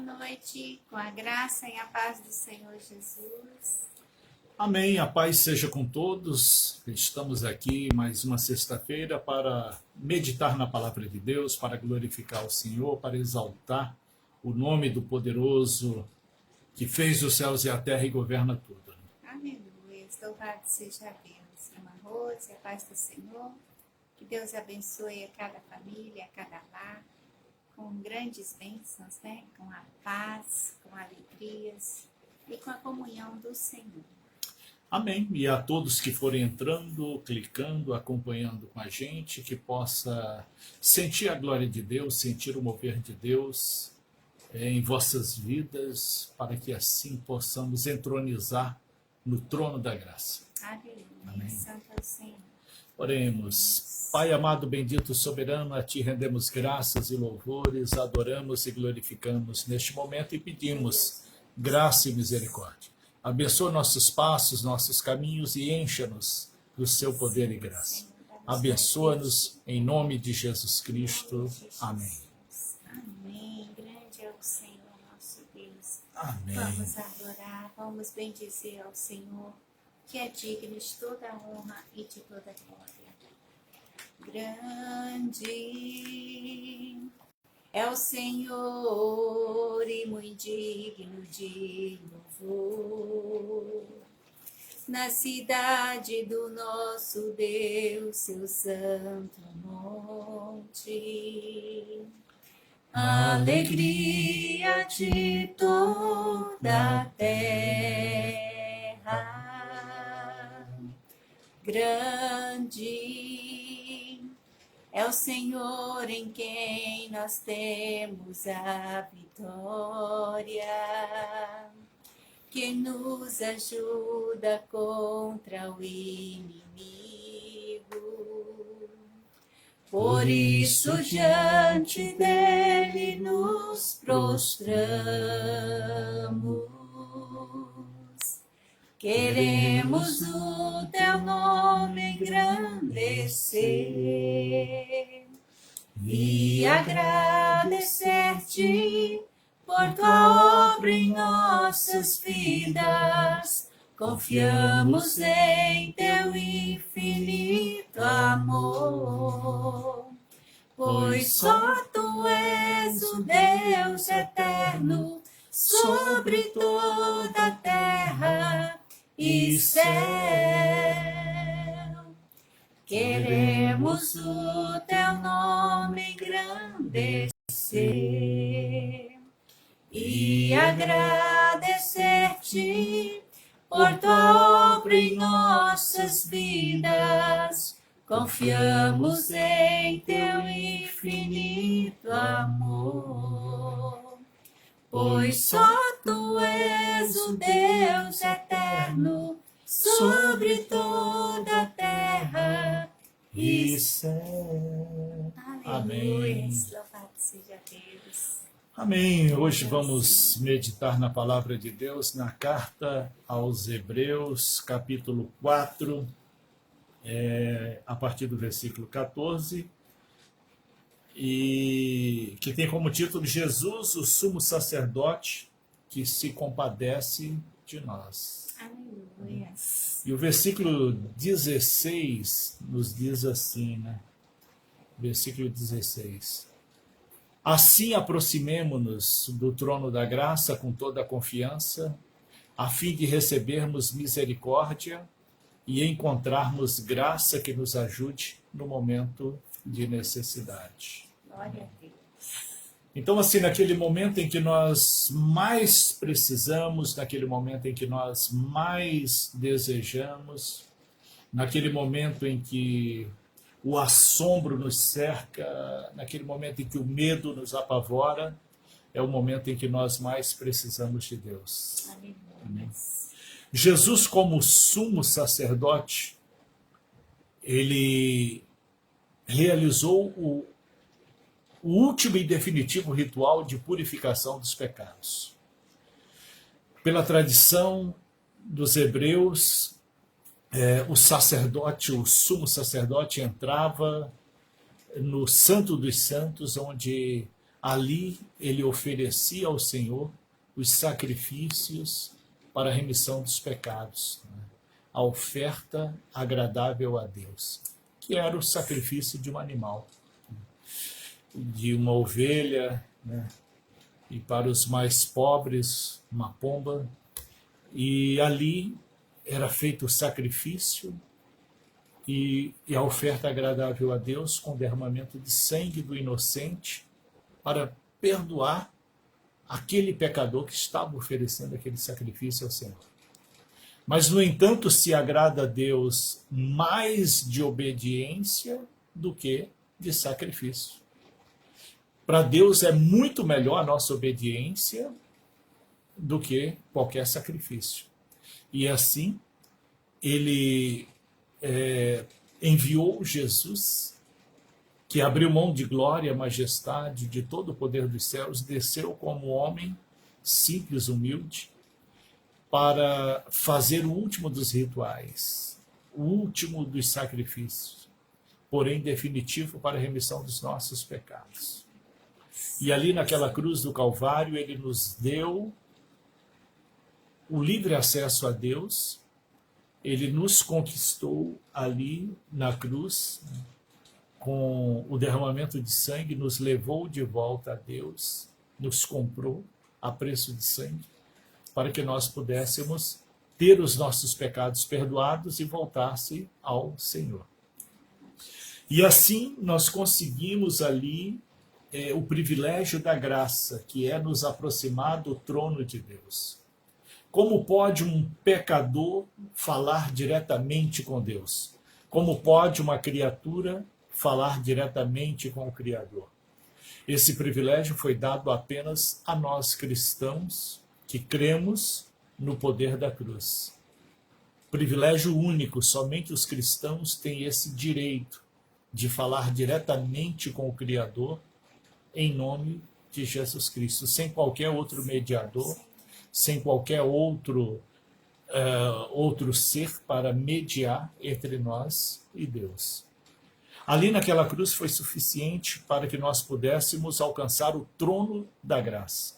noite, com a graça e a paz do Senhor Jesus. Amém, a paz seja com todos. Estamos aqui mais uma sexta-feira para meditar na palavra de Deus, para glorificar o Senhor, para exaltar o nome do poderoso que fez os céus e a terra e governa tudo. Aleluia, louvado seja Deus. Irmã Rose, a paz do Senhor. Que Deus abençoe a cada família, a cada lar, com grandes bênçãos, né? Com a paz, com alegrias e com a comunhão do Senhor. Amém. E a todos que forem entrando, clicando, acompanhando com a gente, que possa sentir a glória de Deus, sentir o mover de Deus em vossas vidas, para que assim possamos entronizar no trono da graça. Aleluia. Amém. Santo é o Senhor. Oremos. Pai amado, bendito, soberano, a Ti rendemos graças e louvores, adoramos e glorificamos neste momento e pedimos graça e misericórdia. Abençoa nossos passos, nossos caminhos e encha-nos do Seu poder e graça. Abençoa-nos em nome de Jesus Cristo. Amém. Amém. Grande é o Senhor, nosso Deus. Amém. Vamos adorar, vamos bendizer ao Senhor, que é digno de toda a honra e de toda a glória. Grande é o Senhor e muito digno de louvor. Na cidade do nosso Deus, seu santo monte. Alegria de toda a terra. Grande é o Senhor em quem nós temos a vitória, que nos ajuda contra o inimigo. Por isso diante dele nos prostramos. Queremos o teu nome engrandecer e agradecer-te por tua obra em nossas vidas. Confiamos em teu infinito amor, pois só tu és o Deus eterno sobre toda a terra e céu. Queremos o teu nome engrandecer e agradecer-te por tua obra em nossas vidas. Confiamos em teu infinito amor, pois só tu és o Deus eterno sobre toda a terra e céu. Amém. Louvado seja Deus. Amém. Hoje vamos meditar na palavra de Deus, na carta aos Hebreus, capítulo 4, a partir do versículo 14, e que tem como título Jesus, o sumo sacerdote que se compadece de nós. Aleluia. E o versículo 16 nos diz assim, né? Versículo 16. Assim aproximemo-nos do trono da graça com toda a confiança, a fim de recebermos misericórdia e encontrarmos graça que nos ajude no momento de necessidade. Glória a Deus. Então, assim, naquele momento em que nós mais precisamos, naquele momento em que nós mais desejamos, naquele momento em que o assombro nos cerca, naquele momento em que o medo nos apavora, é o momento em que nós mais precisamos de Deus. Aleluia. Amém. Jesus, como sumo sacerdote, ele realizou o último e definitivo ritual de purificação dos pecados. Pela tradição dos hebreus, o sacerdote, o sumo sacerdote, entrava no Santo dos Santos, onde ali ele oferecia ao Senhor os sacrifícios para a remissão dos pecados, né? A oferta agradável a Deus, que era o sacrifício de um animal, de uma ovelha, né? E para os mais pobres, uma pomba. E ali era feito o sacrifício e a oferta agradável a Deus com derramamento de sangue do inocente para perdoar aquele pecador que estava oferecendo aquele sacrifício ao Senhor. Mas, no entanto, se agrada a Deus mais de obediência do que de sacrifício. Para Deus é muito melhor a nossa obediência do que qualquer sacrifício. E assim, ele enviou Jesus, que abriu mão de glória, majestade, de todo o poder dos céus, desceu como homem simples, humilde, para fazer o último dos rituais, o último dos sacrifícios, porém definitivo para a remissão dos nossos pecados. E ali naquela cruz do Calvário, ele nos deu o livre acesso a Deus, ele nos conquistou ali na cruz, com o derramamento de sangue, nos levou de volta a Deus, nos comprou a preço de sangue, para que nós pudéssemos ter os nossos pecados perdoados e voltar-se ao Senhor. E assim nós conseguimos ali o privilégio da graça, que é nos aproximar do trono de Deus. Como pode um pecador falar diretamente com Deus? Como pode uma criatura falar diretamente com o Criador? Esse privilégio foi dado apenas a nós cristãos que cremos no poder da cruz. Privilégio único, somente os cristãos têm esse direito de falar diretamente com o Criador em nome de Jesus Cristo, sem qualquer outro mediador, sem qualquer outro ser para mediar entre nós e Deus. Ali naquela cruz foi suficiente para que nós pudéssemos alcançar o trono da graça.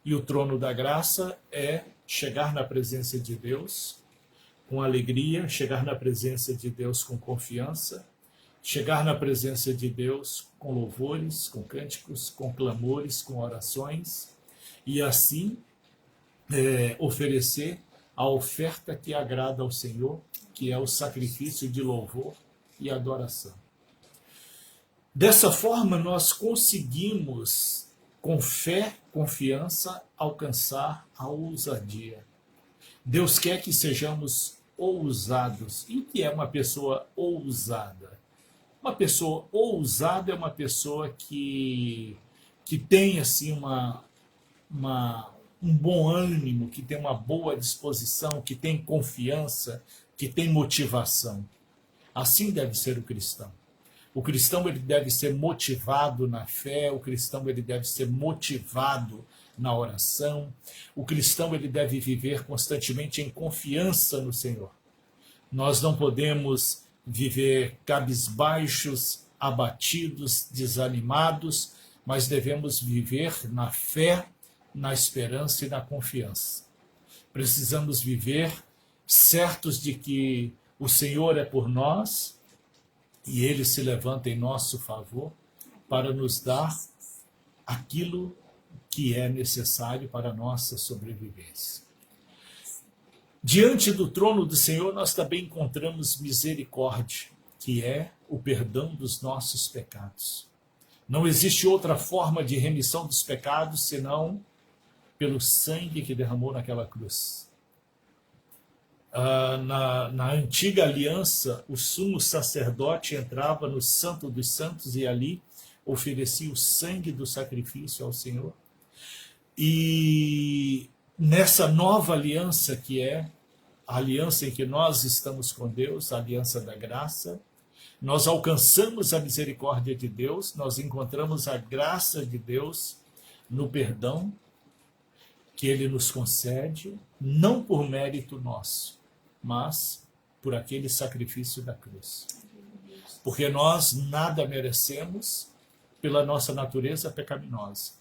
E o trono da graça é chegar na presença de Deus com alegria, chegar na presença de Deus com confiança, chegar na presença de Deus com louvores, com cânticos, com clamores, com orações, e assim oferecer a oferta que agrada ao Senhor, que é o sacrifício de louvor e adoração. Dessa forma, nós conseguimos, com fé, confiança, alcançar a ousadia. Deus quer que sejamos ousados. E o que é uma pessoa ousada? Uma pessoa ousada é uma pessoa que tem assim um bom ânimo, que tem uma boa disposição, que tem confiança, que tem motivação. Assim deve ser o cristão. O cristão ele deve ser motivado na fé, o cristão ele deve ser motivado na oração, o cristão ele deve viver constantemente em confiança no Senhor. Nós não podemos viver cabisbaixos, abatidos, desanimados, mas devemos viver na fé, na esperança e na confiança. Precisamos viver certos de que o Senhor é por nós e Ele se levanta em nosso favor para nos dar aquilo que é necessário para a nossa sobrevivência. Diante do trono do Senhor, nós também encontramos misericórdia, que é o perdão dos nossos pecados. Não existe outra forma de remissão dos pecados senão pelo sangue que derramou naquela cruz. Na antiga aliança, o sumo sacerdote entrava no Santo dos Santos e ali oferecia o sangue do sacrifício ao Senhor. E nessa nova aliança, que é a aliança em que nós estamos com Deus, a aliança da graça, nós alcançamos a misericórdia de Deus, nós encontramos a graça de Deus no perdão que Ele nos concede, não por mérito nosso, mas por aquele sacrifício da cruz. Porque nós nada merecemos, pela nossa natureza pecaminosa.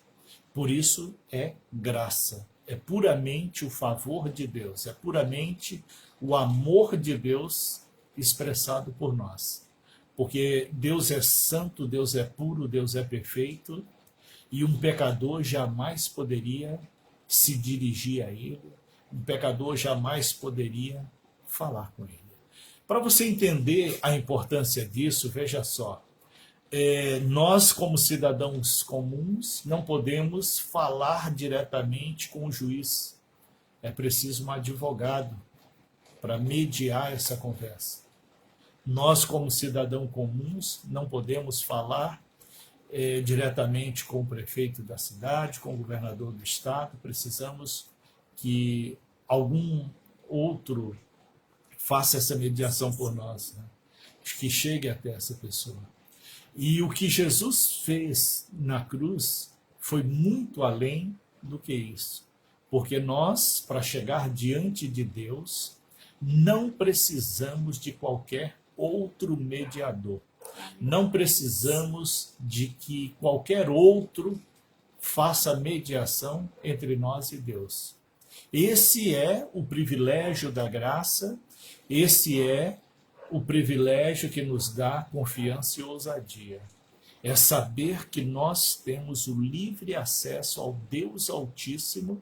Por isso é graça, é puramente o favor de Deus, é puramente o amor de Deus expressado por nós. Porque Deus é santo, Deus é puro, Deus é perfeito, e um pecador jamais poderia se dirigir a Ele, um pecador jamais poderia falar com Ele. Para você entender a importância disso, veja só, nós como cidadãos comuns não podemos falar diretamente com o juiz. É preciso um advogado para mediar essa conversa. Nós como cidadãos comuns não podemos falar diretamente com o prefeito da cidade, com o governador do estado. Precisamos que algum outro faça essa mediação por nós, né? Que chegue até essa pessoa. E o que Jesus fez na cruz foi muito além do que isso. Porque nós, para chegar diante de Deus, não precisamos de qualquer outro mediador. Não precisamos de que qualquer outro faça mediação entre nós e Deus. Esse é o privilégio da graça, esse é o privilégio que nos dá confiança e ousadia. É saber que nós temos o livre acesso ao Deus Altíssimo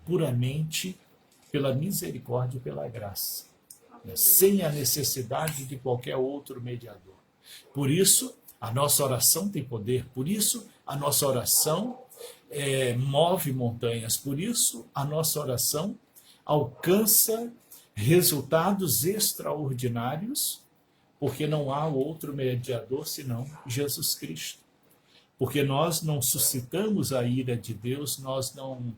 puramente pela misericórdia e pela graça, sem a necessidade de qualquer outro mediador. Por isso, a nossa oração tem poder, por isso, a nossa oração move montanhas, por isso, a nossa oração alcança resultados extraordinários, porque não há outro mediador senão Jesus Cristo. Porque nós não suscitamos a ira de Deus, nós não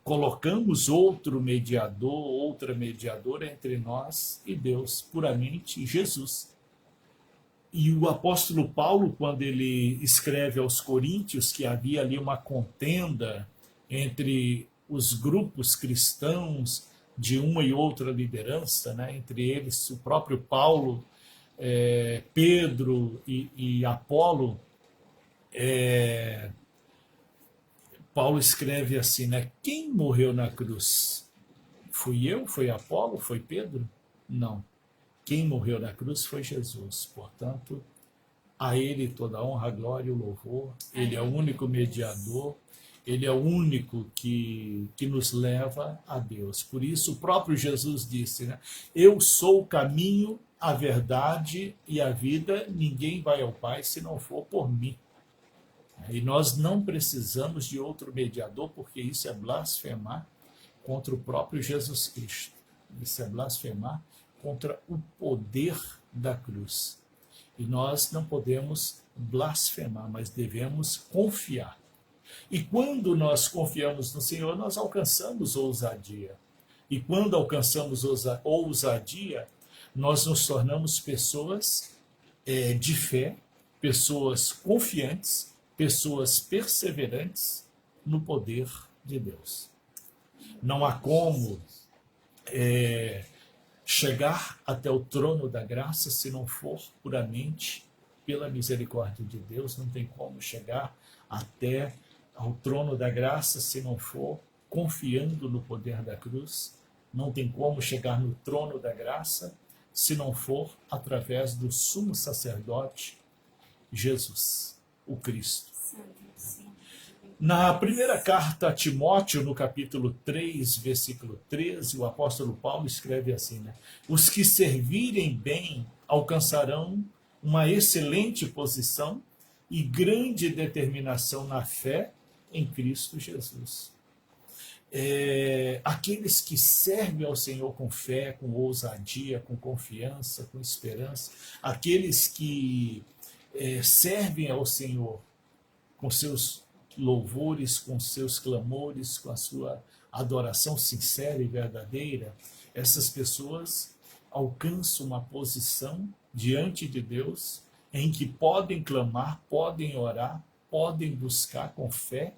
colocamos outro mediador, outra mediadora entre nós e Deus, puramente Jesus. E o apóstolo Paulo, quando ele escreve aos Coríntios que havia ali uma contenda entre os grupos cristãos de uma e outra liderança, né? Entre eles o próprio Paulo, Pedro e Apolo, Paulo escreve assim, né? Quem morreu na cruz? Fui eu? Foi Apolo? Foi Pedro? Não. Quem morreu na cruz foi Jesus. Portanto, a Ele toda a honra, a glória e o louvor. Ele é o único mediador. Ele é o único que nos leva a Deus. Por isso, o próprio Jesus disse, né? Eu sou o caminho, a verdade e a vida. Ninguém vai ao Pai se não for por mim. E nós não precisamos de outro mediador, porque isso é blasfemar contra o próprio Jesus Cristo. Isso é blasfemar contra o poder da cruz. E nós não podemos blasfemar, mas devemos confiar. E quando nós confiamos no Senhor, nós alcançamos ousadia. E quando alcançamos ousadia, nós nos tornamos pessoas de fé, pessoas confiantes, pessoas perseverantes no poder de Deus. Não há como chegar até o trono da graça se não for puramente pela misericórdia de Deus. Não tem como chegar até ao trono da graça se não for confiando no poder da cruz. Não tem como chegar no trono da graça se não for através do sumo sacerdote Jesus, o Cristo. Na primeira carta a Timóteo, no capítulo 3, versículo 13, o apóstolo Paulo escreve assim, né? Os que servirem bem alcançarão uma excelente posição e grande determinação na fé em Cristo Jesus. Aqueles que servem ao Senhor com fé, com ousadia, com confiança, com esperança, aqueles que servem ao Senhor com seus louvores, com seus clamores, com a sua adoração sincera e verdadeira, essas pessoas alcançam uma posição diante de Deus em que podem clamar, podem orar, podem buscar com fé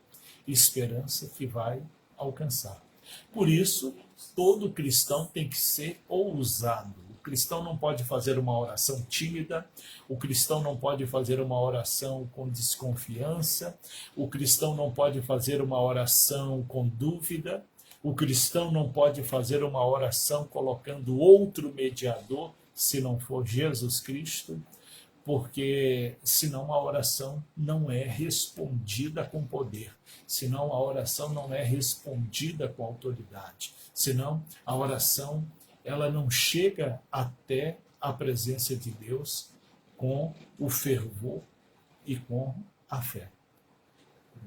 e esperança que vai alcançar. Por isso, todo cristão tem que ser ousado. O cristão não pode fazer uma oração tímida, o cristão não pode fazer uma oração com desconfiança, o cristão não pode fazer uma oração com dúvida, o cristão não pode fazer uma oração colocando outro mediador, se não for Jesus Cristo, porque senão a oração não é respondida com poder, senão a oração não é respondida com autoridade, senão a oração ela não chega até a presença de Deus com o fervor e com a fé.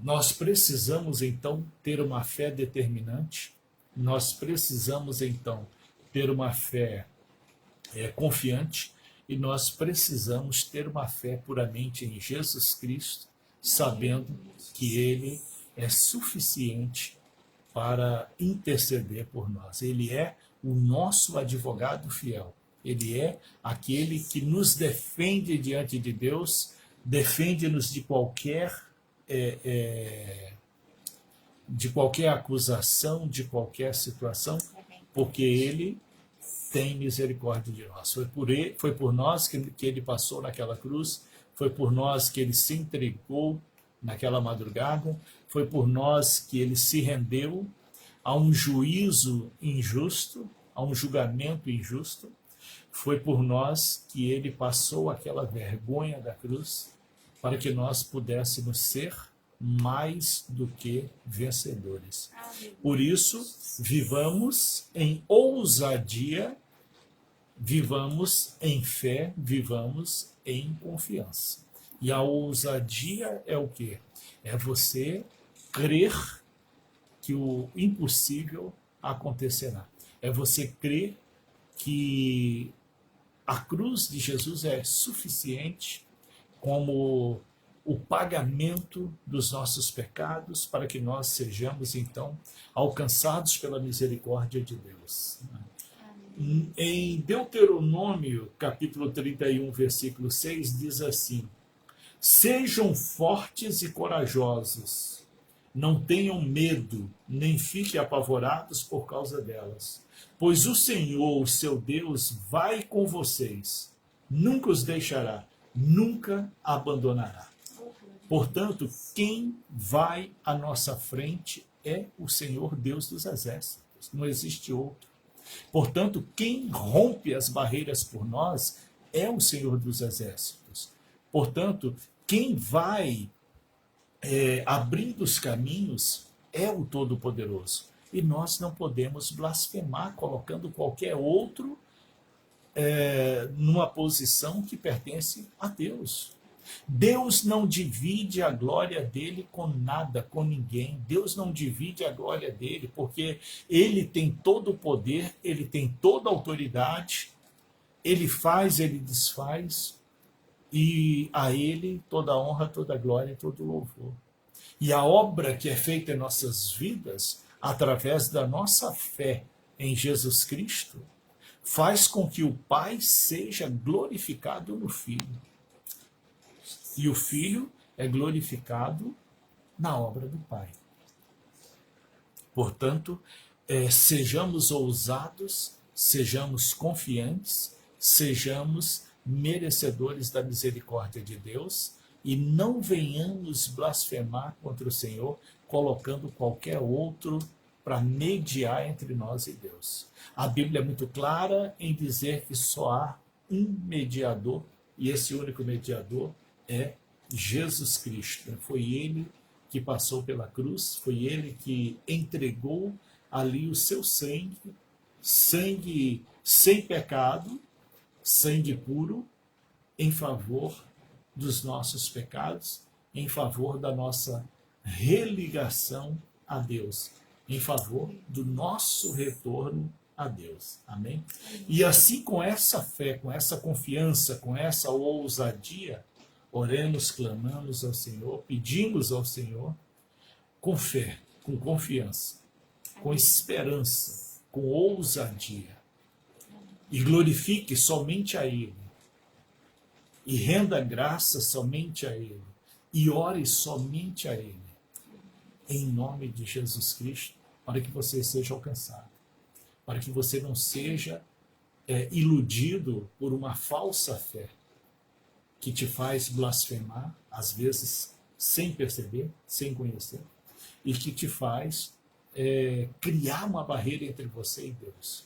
Nós precisamos então ter uma fé determinante, nós precisamos então ter uma fé confiante, e nós precisamos ter uma fé puramente em Jesus Cristo, sabendo que Ele é suficiente para interceder por nós. Ele é o nosso advogado fiel. Ele é aquele que nos defende diante de Deus, defende-nos de qualquer acusação, de qualquer situação, porque Ele tem misericórdia de nós. Foi por nós que Ele passou naquela cruz, foi por nós que Ele se entregou naquela madrugada, foi por nós que Ele se rendeu a um juízo injusto, a um julgamento injusto, foi por nós que Ele passou aquela vergonha da cruz, para que nós pudéssemos ser mais do que vencedores. Por isso, vivamos em ousadia, vivamos em fé, vivamos em confiança. E a ousadia é o quê? É você crer que o impossível acontecerá. É você crer que a cruz de Jesus é suficiente como o pagamento dos nossos pecados para que nós sejamos, então, alcançados pela misericórdia de Deus. Em Deuteronômio, capítulo 31, versículo 6, diz assim: sejam fortes e corajosos, não tenham medo, nem fiquem apavorados por causa delas, pois o Senhor, o seu Deus, vai com vocês, nunca os deixará, nunca abandonará. Portanto, quem vai à nossa frente é o Senhor Deus dos exércitos, não existe outro. Portanto, quem rompe as barreiras por nós é o Senhor dos exércitos. Portanto, quem vai abrindo os caminhos é o Todo-Poderoso. E nós não podemos blasfemar colocando qualquer outro numa posição que pertence a Deus. Deus não divide a glória dele com nada, com ninguém. Deus não divide a glória dele, porque ele tem todo o poder, ele tem toda a autoridade, ele faz, ele desfaz, e a ele toda a honra, toda a glória e todo o louvor. E a obra que é feita em nossas vidas, através da nossa fé em Jesus Cristo, faz com que o Pai seja glorificado no Filho. E o Filho é glorificado na obra do Pai. Portanto, sejamos ousados, sejamos confiantes, sejamos merecedores da misericórdia de Deus e não venhamos blasfemar contra o Senhor, colocando qualquer outro para mediar entre nós e Deus. A Bíblia é muito clara em dizer que só há um mediador, e esse único mediador é Jesus Cristo. Foi ele que passou pela cruz, foi ele que entregou ali o seu sangue, sangue sem pecado, sangue puro, em favor dos nossos pecados, em favor da nossa religação a Deus, em favor do nosso retorno a Deus. Amém? E assim, com essa fé, com essa confiança, com essa ousadia, oremos, clamamos ao Senhor, pedimos ao Senhor, com fé, com confiança, com esperança, com ousadia. E glorifique somente a Ele. E renda graça somente a Ele. E ore somente a Ele. Em nome de Jesus Cristo, para que você seja alcançado. Para que você não seja iludido por uma falsa fé que te faz blasfemar, às vezes sem perceber, sem conhecer, e que te faz criar uma barreira entre você e Deus.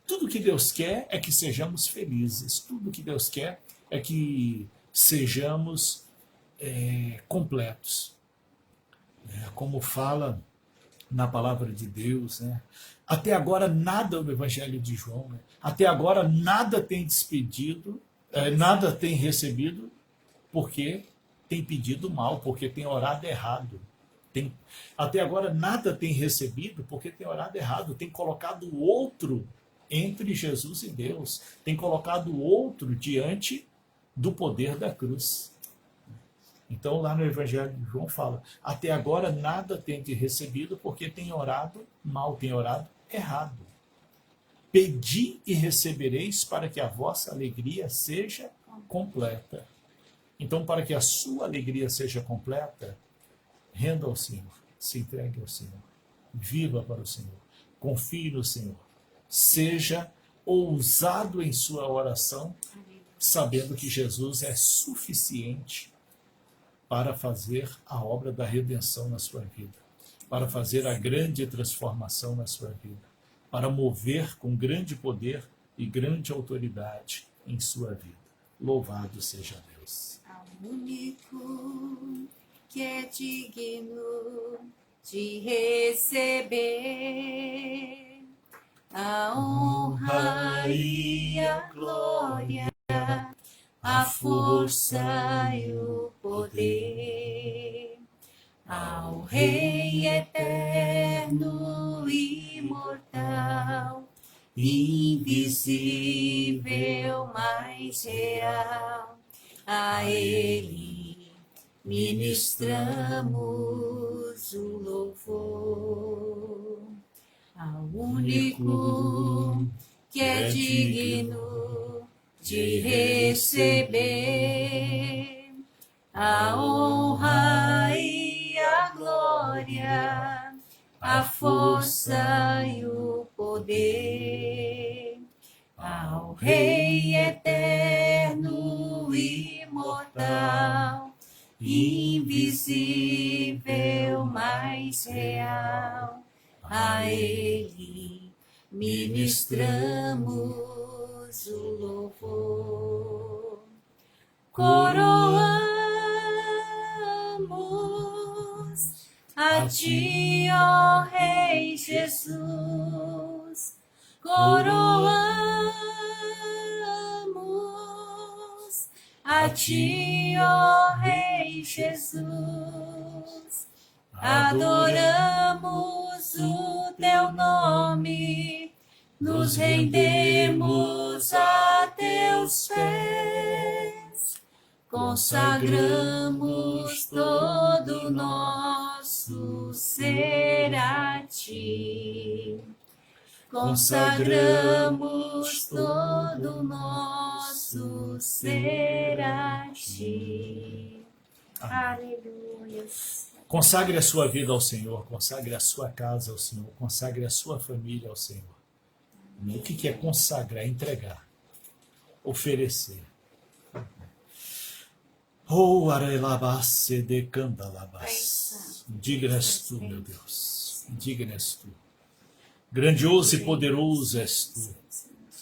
Tudo que Deus quer é que sejamos felizes, tudo que Deus quer é que sejamos completos. Como fala na palavra de Deus, né? Até agora nada no Evangelho de João, né? Até agora nada tem despedido, nada tem recebido, porque tem pedido mal, porque tem orado errado. Até agora nada tem recebido, porque tem orado errado, tem colocado o outro entre Jesus e Deus, tem colocado o outro diante do poder da cruz. Então, lá no Evangelho de João fala, até agora nada tem recebido, porque tem orado mal, tem orado errado. Pedi e recebereis para que a vossa alegria seja completa. Então, para que a sua alegria seja completa, renda ao Senhor, se entregue ao Senhor, viva para o Senhor, confie no Senhor, seja ousado em sua oração, sabendo que Jesus é suficiente para fazer a obra da redenção na sua vida, para fazer a grande transformação na sua vida, para mover com grande poder e grande autoridade em sua vida. Louvado seja Deus. Ao único que é digno de receber a honra e a glória, a força e o poder, ao Rei eterno, imortal, invisível, mas real, a Ele ministramos o louvor. Ao único que é digno de receber a honra e a glória, a força e o poder, ao Rei eterno, imortal, invisível, mas real, a Ele ministramos o louvor. Coroamos a Ti, ó Rei Jesus, coroamos a Ti, ó Rei Jesus, adoramos o Teu nome, nos rendemos a Teus pés, consagramos todo o nosso ser a Ti, consagramos todo o nosso ser a Ti. Aleluia. Consagre a sua vida ao Senhor, consagre a sua casa ao Senhor, consagre a sua família ao Senhor. O que é consagrar? É entregar, oferecer. Oh, arelabase de candalabas. Digno és tu, meu Deus. Digno és tu. Grandioso e poderoso és tu,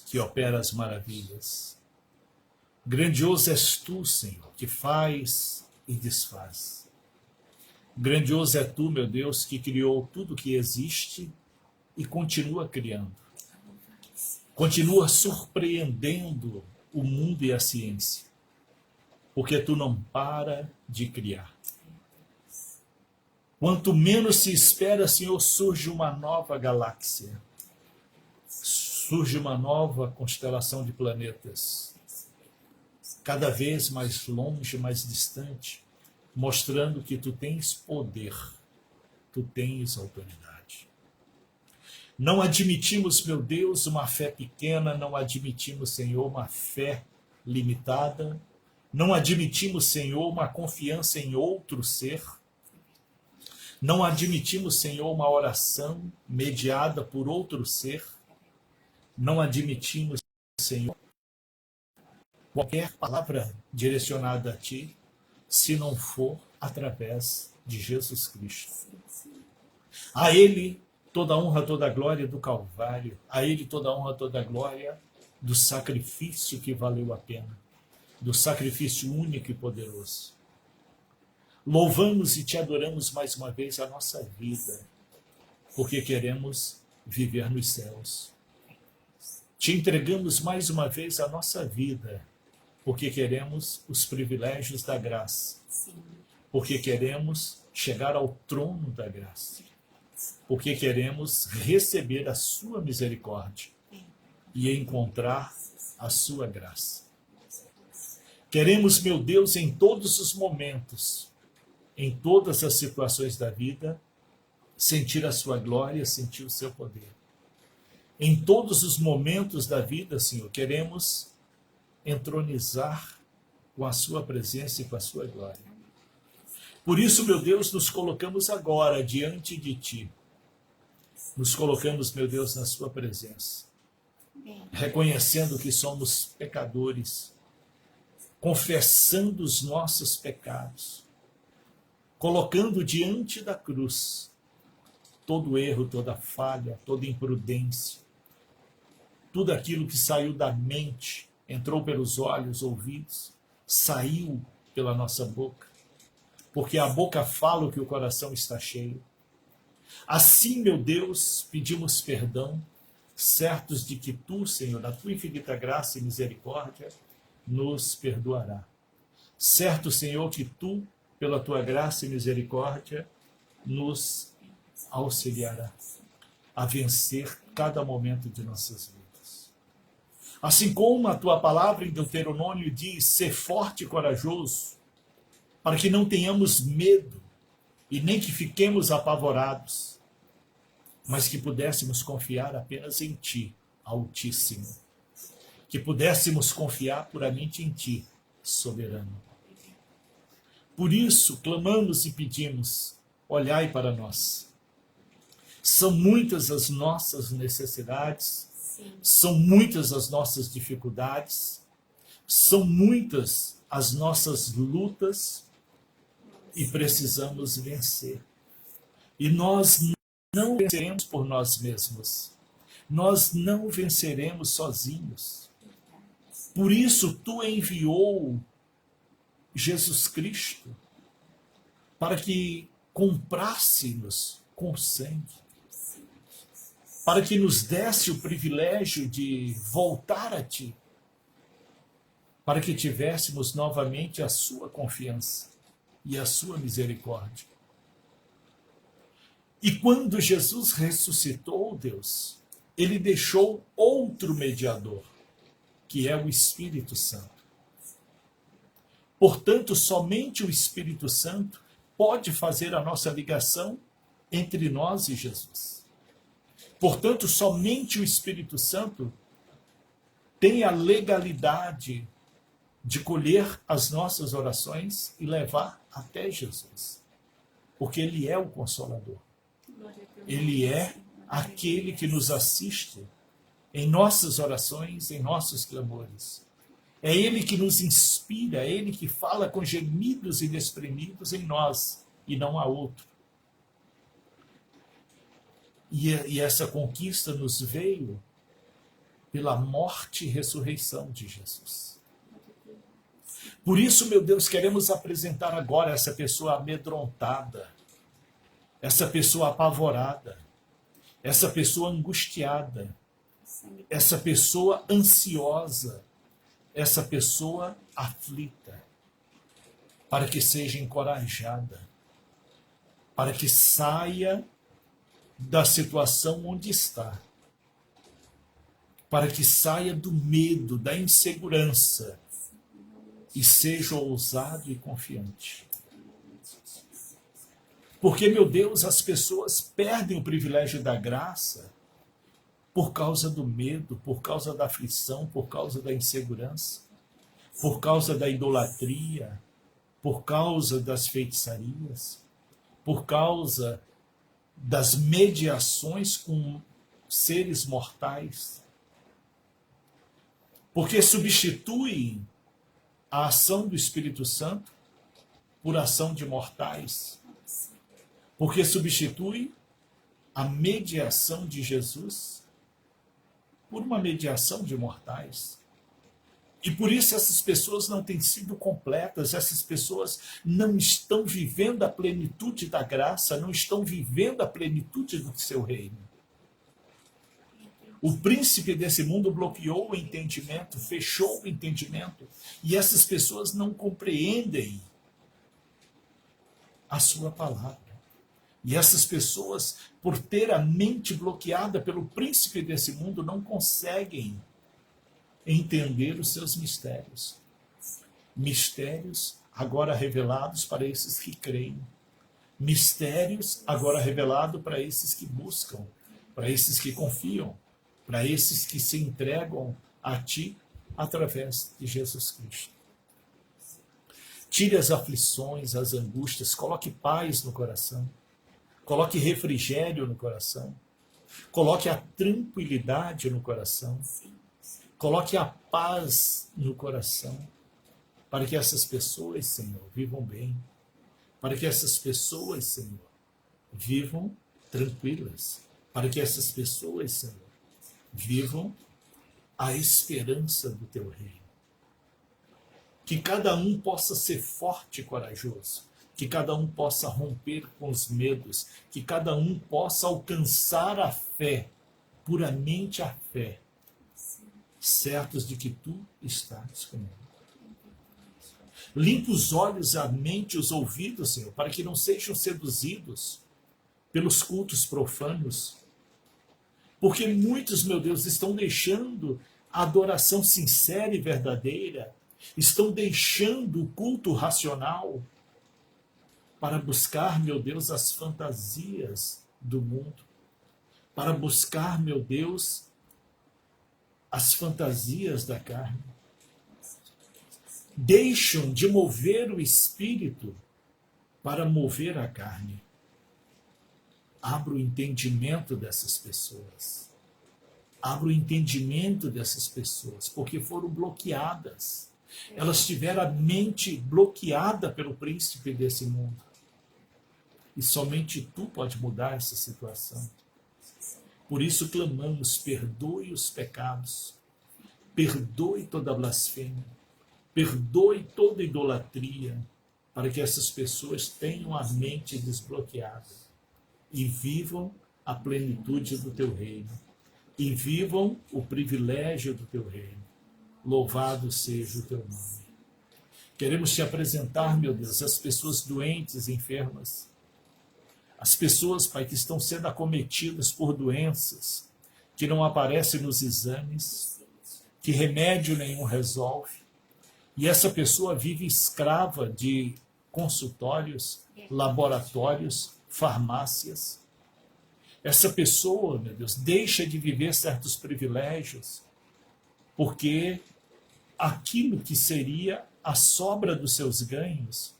que operas maravilhas. Grandioso és tu, Senhor, que faz e desfaz. Grandioso é tu, meu Deus, que criou tudo que existe e continua criando. Continua surpreendendo o mundo e a ciência, porque tu não para de criar. Quanto menos se espera, Senhor, surge uma nova galáxia, surge uma nova constelação de planetas, cada vez mais longe, mais distante, mostrando que tu tens poder, tu tens autoridade. Não admitimos, meu Deus, uma fé pequena, não admitimos, Senhor, uma fé limitada, não admitimos, Senhor, uma confiança em outro ser, não admitimos, Senhor, uma oração mediada por outro ser, não admitimos, Senhor, qualquer palavra direcionada a Ti, se não for através de Jesus Cristo. A Ele toda a honra, toda a glória do Calvário, a Ele toda a honra, toda a glória do sacrifício que valeu a pena, do sacrifício único e poderoso. Louvamos e Te adoramos mais uma vez a nossa vida, porque queremos viver nos céus. Te entregamos mais uma vez a nossa vida, porque queremos os privilégios da graça, porque queremos chegar ao trono da graça, porque queremos receber a sua misericórdia e encontrar a sua graça. Queremos, meu Deus, em todos os momentos, em todas as situações da vida, sentir a sua glória, sentir o seu poder. Em todos os momentos da vida, Senhor, queremos entronizar com a sua presença e com a sua glória. Por isso, meu Deus, nos colocamos agora diante de Ti. Nos colocamos, meu Deus, na sua presença, reconhecendo que somos pecadores, confessando os nossos pecados, colocando diante da cruz todo erro, toda falha, toda imprudência, tudo aquilo que saiu da mente, entrou pelos olhos, ouvidos, saiu pela nossa boca, porque a boca fala o que o coração está cheio. Assim, meu Deus, pedimos perdão, certos de que Tu, Senhor, na Tua infinita graça e misericórdia, nos perdoará. Certo, Senhor, que Tu, pela Tua graça e misericórdia, nos auxiliará a vencer cada momento de nossas vidas. Assim como a Tua palavra em Deuteronômio diz, ser forte e corajoso, para que não tenhamos medo e nem que fiquemos apavorados, mas que pudéssemos confiar apenas em Ti, Altíssimo. Que pudéssemos confiar puramente em Ti, Soberano. Por isso, clamamos e pedimos, olhai para nós. São muitas as nossas necessidades, são muitas as nossas dificuldades, são muitas as nossas lutas e precisamos vencer. E nós não venceremos por nós mesmos. Nós não venceremos sozinhos. Por isso, Tu enviou Jesus Cristo para que comprasse-nos com sangue, para que nos desse o privilégio de voltar a Ti, para que tivéssemos novamente a Sua confiança e a Sua misericórdia. E quando Jesus ressuscitou, Deus, Ele deixou outro mediador, que é o Espírito Santo. Portanto, somente o Espírito Santo pode fazer a nossa ligação entre nós e Jesus. Portanto, somente o Espírito Santo tem a legalidade de colher as nossas orações e levar até Jesus. Porque Ele é o Consolador. Ele é aquele que nos assiste em nossas orações, em nossos clamores. É Ele que nos inspira, é Ele que fala com gemidos inexprimidos em nós, e não há outro. E essa conquista nos veio pela morte e ressurreição de Jesus. Por isso, meu Deus, queremos apresentar agora essa pessoa amedrontada, essa pessoa apavorada, essa pessoa angustiada, essa pessoa ansiosa, essa pessoa aflita, para que seja encorajada, para que saia da situação onde está, para que saia do medo, da insegurança e seja ousado e confiante. Porque, meu Deus, as pessoas perdem o privilégio da graça por causa do medo, por causa da aflição, por causa da insegurança, por causa da idolatria, por causa das feitiçarias, por causa das mediações com seres mortais, Porque substituem a ação do Espírito Santo por ação de mortais. Porque substitui a mediação de Jesus por uma mediação de mortais. E por isso essas pessoas não têm sido completas, essas pessoas não estão vivendo a plenitude da graça, não estão vivendo a plenitude do seu reino. O príncipe desse mundo bloqueou o entendimento, fechou o entendimento, e essas pessoas não compreendem a sua palavra. E essas pessoas, por ter a mente bloqueada pelo príncipe desse mundo, não conseguem entender os seus mistérios. Mistérios agora revelados para esses que creem. Mistérios agora revelados para esses que buscam, para esses que confiam, para esses que se entregam a ti através de Jesus Cristo. Tire as aflições, as angústias, coloque paz no coração, coloque refrigério no coração, coloque a tranquilidade no coração, coloque a paz no coração, para que essas pessoas, Senhor, vivam bem, para que essas pessoas, Senhor, vivam tranquilas, para que essas pessoas, Senhor, vivam a esperança do teu reino. Que cada um possa ser forte e corajoso, que cada um possa romper com os medos, que cada um possa alcançar a fé, puramente a fé, certos de que tu estás comigo. Limpa os olhos, a mente, os ouvidos, Senhor, para que não sejam seduzidos pelos cultos profanos, porque muitos, meu Deus, estão deixando a adoração sincera e verdadeira, estão deixando o culto racional para buscar, meu Deus, as fantasias do mundo, para buscar, meu Deus, as fantasias da carne. Deixam de mover o espírito para mover a carne. Abra o entendimento dessas pessoas. Abra o entendimento dessas pessoas, porque foram bloqueadas. Elas tiveram a mente bloqueada pelo príncipe desse mundo. E somente tu pode mudar essa situação. Por isso clamamos, perdoe os pecados, perdoe toda blasfêmia, perdoe toda idolatria, para que essas pessoas tenham a mente desbloqueada e vivam a plenitude do teu reino, e vivam o privilégio do teu reino. Louvado seja o teu nome. Queremos te apresentar, meu Deus, as pessoas doentes, enfermas, as pessoas, Pai, que estão sendo acometidas por doenças que não aparecem nos exames, que remédio nenhum resolve, e essa pessoa vive escrava de consultórios, laboratórios, farmácias. Essa pessoa, meu Deus, deixa de viver certos privilégios, porque aquilo que seria a sobra dos seus ganhos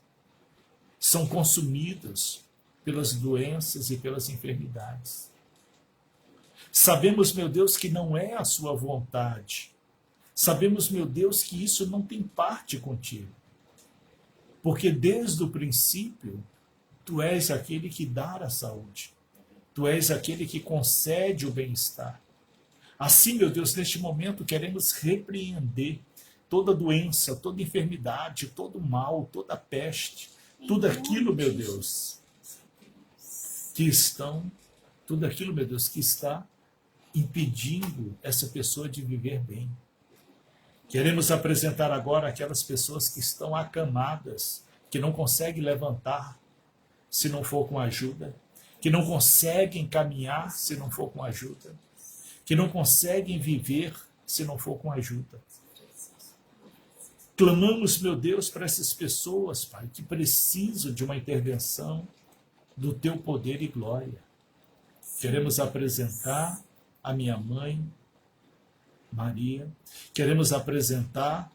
são consumidos pelas doenças e pelas enfermidades. Sabemos, meu Deus, que não é a sua vontade. Sabemos, meu Deus, que isso não tem parte contigo. Porque desde o princípio, tu és aquele que dá a saúde. Tu és aquele que concede o bem-estar. Assim, meu Deus, neste momento queremos repreender toda doença, toda enfermidade, todo mal, toda peste, tudo aquilo, meu Deus, tudo aquilo, meu Deus, que está impedindo essa pessoa de viver bem. Queremos apresentar agora aquelas pessoas que estão acamadas, que não conseguem levantar se não for com ajuda, que não conseguem caminhar se não for com ajuda, que não conseguem viver se não for com ajuda. Clamamos, meu Deus, para essas pessoas, Pai, que precisam de uma intervenção do teu poder e glória. Queremos apresentar a minha mãe, Maria. Queremos apresentar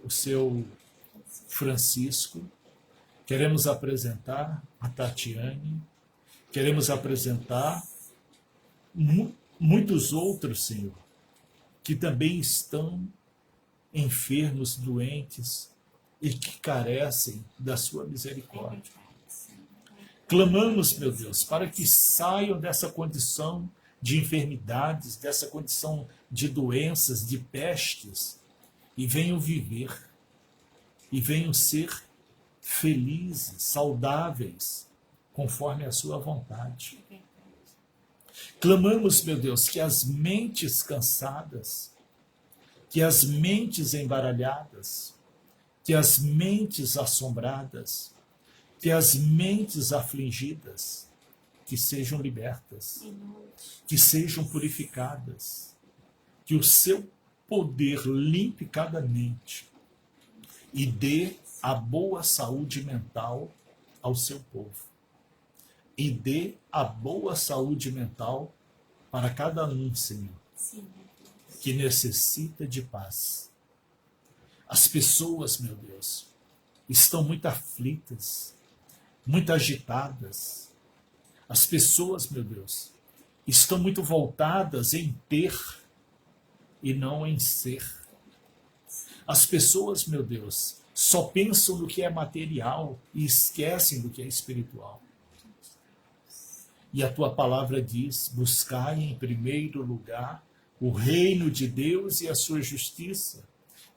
o seu Francisco. Queremos apresentar a Tatiane. Queremos apresentar muitos outros, Senhor, que também estão enfermos, doentes e que carecem da sua É misericórdia. verdade, Senhor. Clamamos, meu Deus, para que saiam dessa condição de enfermidades, dessa condição de doenças, de pestes, e venham viver, e venham ser felizes, saudáveis, conforme a sua vontade. É verdade. Clamamos, meu Deus, que as mentes cansadas, que as mentes embaralhadas, que as mentes assombradas, que as mentes afligidas, que sejam libertas, Em nome de Jesus. que sejam purificadas, que o seu poder limpe cada mente e dê a boa saúde mental ao seu povo. E dê a boa saúde mental para cada um, Senhor, Sim, meu Deus. que necessita de paz. As pessoas, meu Deus, estão muito aflitas, muito agitadas. As pessoas, meu Deus, estão muito voltadas em ter e não em ser. As pessoas, meu Deus, só pensam no que é material e esquecem do que é espiritual. E a tua palavra diz: buscai em primeiro lugar o reino de Deus e a sua justiça,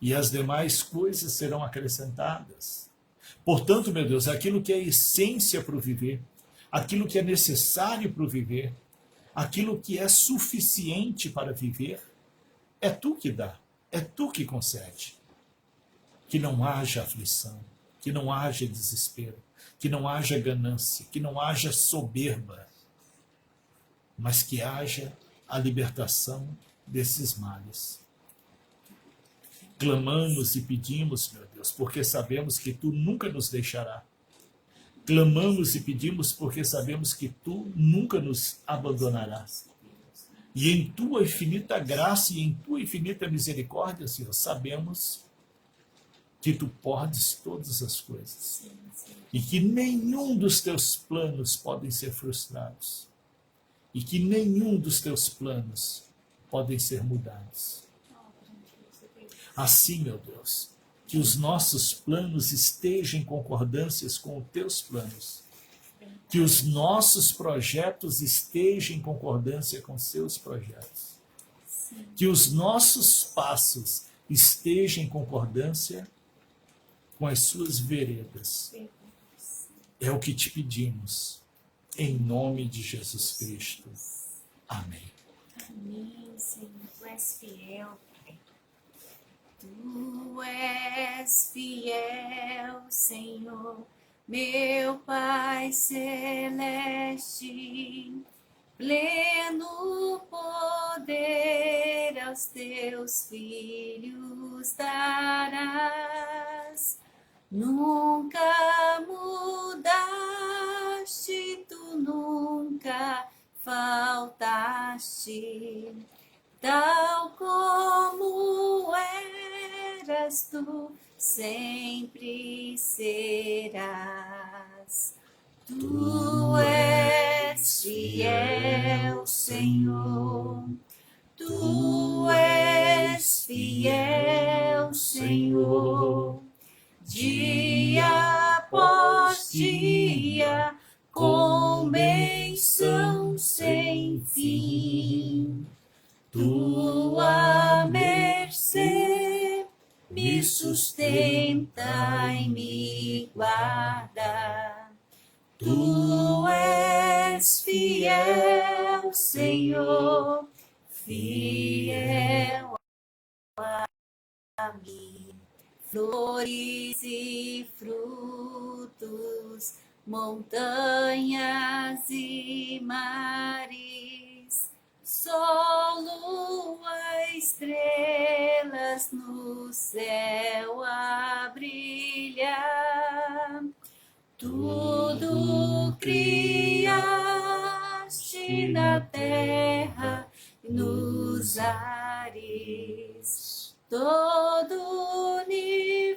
e as demais coisas serão acrescentadas. Portanto, meu Deus, aquilo que é essência para o viver, aquilo que é necessário para o viver, aquilo que é suficiente para viver, é tu que dá, é tu que concede. Que não haja aflição, que não haja desespero, que não haja ganância, que não haja soberba, mas que haja a libertação desses males. Clamamos e pedimos, meu Deus, porque sabemos que tu nunca nos deixará. Clamamos e pedimos porque sabemos que tu nunca nos abandonarás. E em tua infinita graça e em tua infinita misericórdia, Senhor, sabemos que tu podes todas as coisas. Sim, Senhor. E que nenhum dos teus planos podem ser frustrados. E que nenhum dos teus planos podem ser mudados. Assim, meu Deus, que os nossos planos estejam em concordâncias com os teus planos. Que os nossos projetos estejam em concordância com os seus projetos. Sim. Que os nossos passos estejam em concordância com as suas veredas. Verdade. É o que te pedimos, em nome de Jesus Cristo. Amém. Amém, Senhor. Tu és fiel, Pai. Tu és fiel, Senhor, meu Pai celeste. Pleno poder aos teus filhos darás. Nunca mudaste, tu nunca faltaste, tal como eras, tu sempre serás. Tu és fiel, Senhor. Tu és fiel, Senhor. Dia após dia, com bênção sem fim. Tua mercê me sustenta e me guarda. Tu és fiel, Senhor, fiel a mim. Flores e frutos, montanhas e mares, sol, lua, estrelas no céu a brilhar. Tudo criaste na terra e nos ares. Todo o universo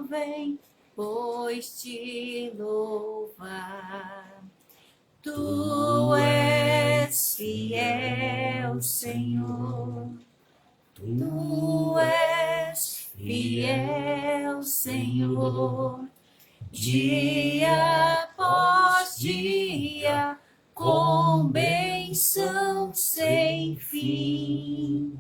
vem, pois te louvar. Tu és fiel, Senhor. Tu dia após dia, com bênção sem fim.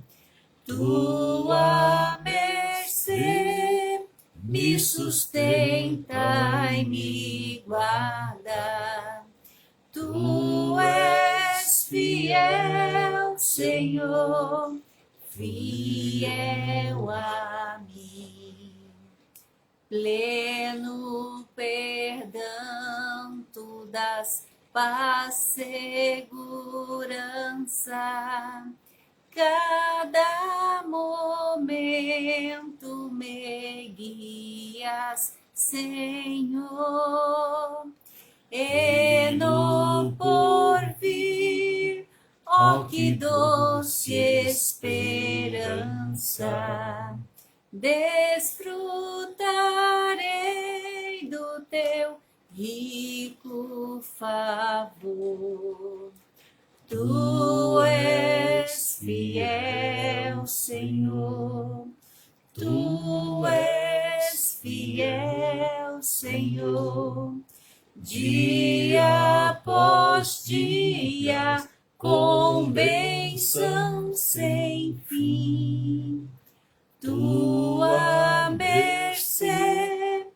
Tua mercê me sustenta e me guarda. Tu és fiel, Senhor, fiel a mim. Pleno perdão, tu dás paz, segurança. Cada momento me guias, Senhor. E no porvir, ó que doce esperança, desfrutarei do teu rico favor. Tu és fiel, Senhor, tu és fiel, Senhor, dia após dia, com bênção sem fim. Tua mercê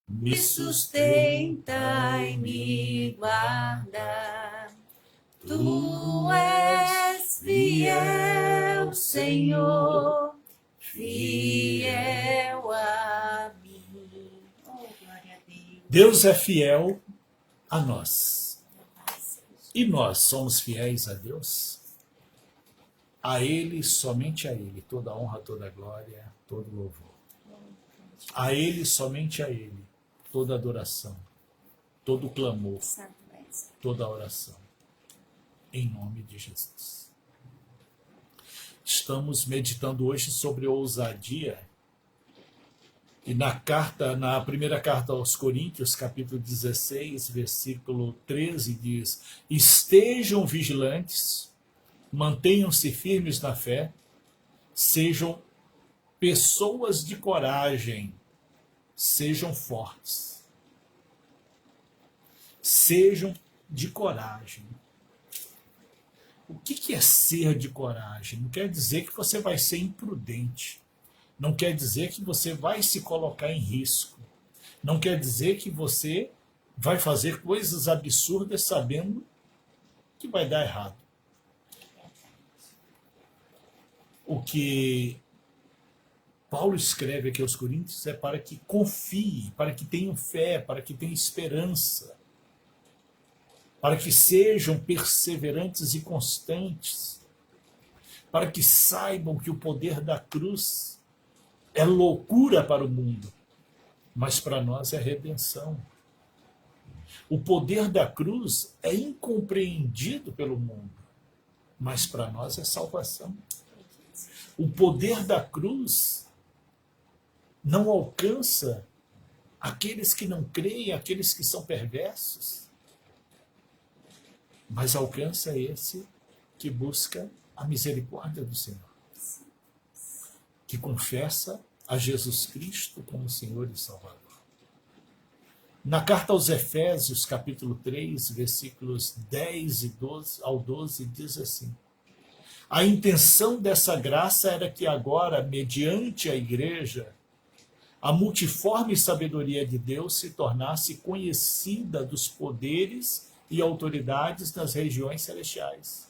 me sustenta e me guarda. Tu és fiel, Senhor, fiel a mim. Oh, glória a Deus. Deus é fiel a nós. E nós somos fiéis a Deus? A Ele, somente a Ele, toda honra, toda glória, todo louvor. A Ele, somente a Ele, toda adoração, todo clamor, toda oração. Em nome de Jesus. Estamos meditando hoje sobre ousadia. E na primeira carta aos Coríntios, capítulo 16, versículo 13, diz: estejam vigilantes, mantenham-se firmes na fé, sejam pessoas de coragem, sejam fortes. Sejam de coragem. O que é ser de coragem? Não quer dizer que você vai ser imprudente. Não quer dizer que você vai se colocar em risco. Não quer dizer que você vai fazer coisas absurdas sabendo que vai dar errado. O que Paulo escreve aqui aos Coríntios é para que confie, para que tenham fé, para que tenham esperança, para que sejam perseverantes e constantes, para que saibam que o poder da cruz é loucura para o mundo, mas para nós é redenção. O poder da cruz é incompreendido pelo mundo, mas para nós é salvação. O poder da cruz não alcança aqueles que não creem, aqueles que são perversos, mas alcança esse que busca a misericórdia do Senhor, que confessa a Jesus Cristo como Senhor e Salvador. Na carta aos Efésios, capítulo 3, versículos 10 e 12 ao 12, diz assim: a intenção dessa graça era que agora, mediante a igreja, a multiforme sabedoria de Deus se tornasse conhecida dos poderes e autoridades nas regiões celestiais,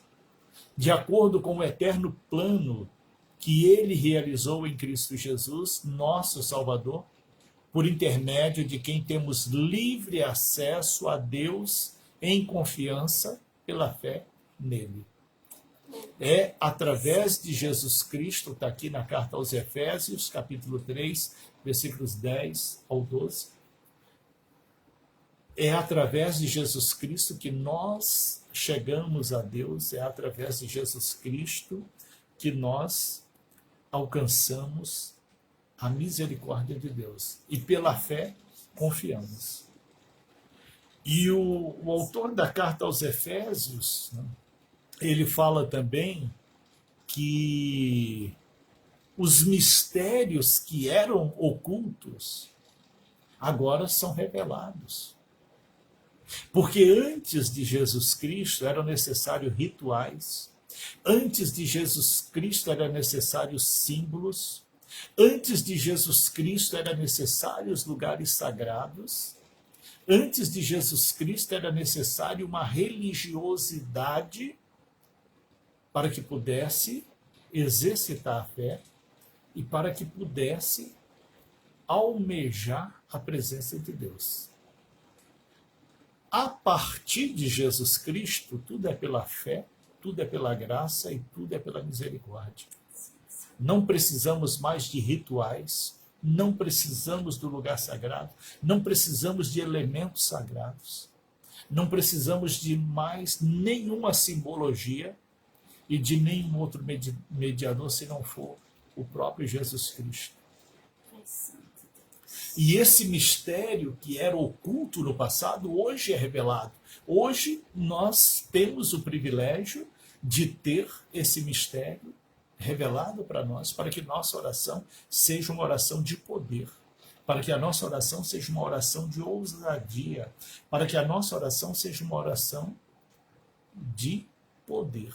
de acordo com o eterno plano que ele realizou em Cristo Jesus, nosso Salvador, por intermédio de quem temos livre acesso a Deus em confiança pela fé nele. É através de Jesus Cristo, está aqui na carta aos Efésios, capítulo 3, versículos 10 ao 12. É através de Jesus Cristo que nós chegamos a Deus, é através de Jesus Cristo que nós alcançamos a misericórdia de Deus. E pela fé, confiamos. E o autor da carta aos Efésios, né, ele fala também que os mistérios que eram ocultos agora são revelados. Porque antes de Jesus Cristo eram necessários rituais, antes de Jesus Cristo eram necessários símbolos, antes de Jesus Cristo eram necessários lugares sagrados, antes de Jesus Cristo era necessário uma religiosidade para que pudesse exercitar a fé e para que pudesse almejar a presença de Deus. A partir de Jesus Cristo, tudo é pela fé, tudo é pela graça e tudo é pela misericórdia. Não precisamos mais de rituais, não precisamos do lugar sagrado, não precisamos de elementos sagrados, não precisamos de mais nenhuma simbologia e de nenhum outro mediador se não for o próprio Jesus Cristo. E esse mistério que era oculto no passado, hoje é revelado. Hoje nós temos o privilégio de ter esse mistério revelado para nós, para que nossa oração seja uma oração de poder, para que a nossa oração seja uma oração de ousadia, para que a nossa oração seja uma oração de poder.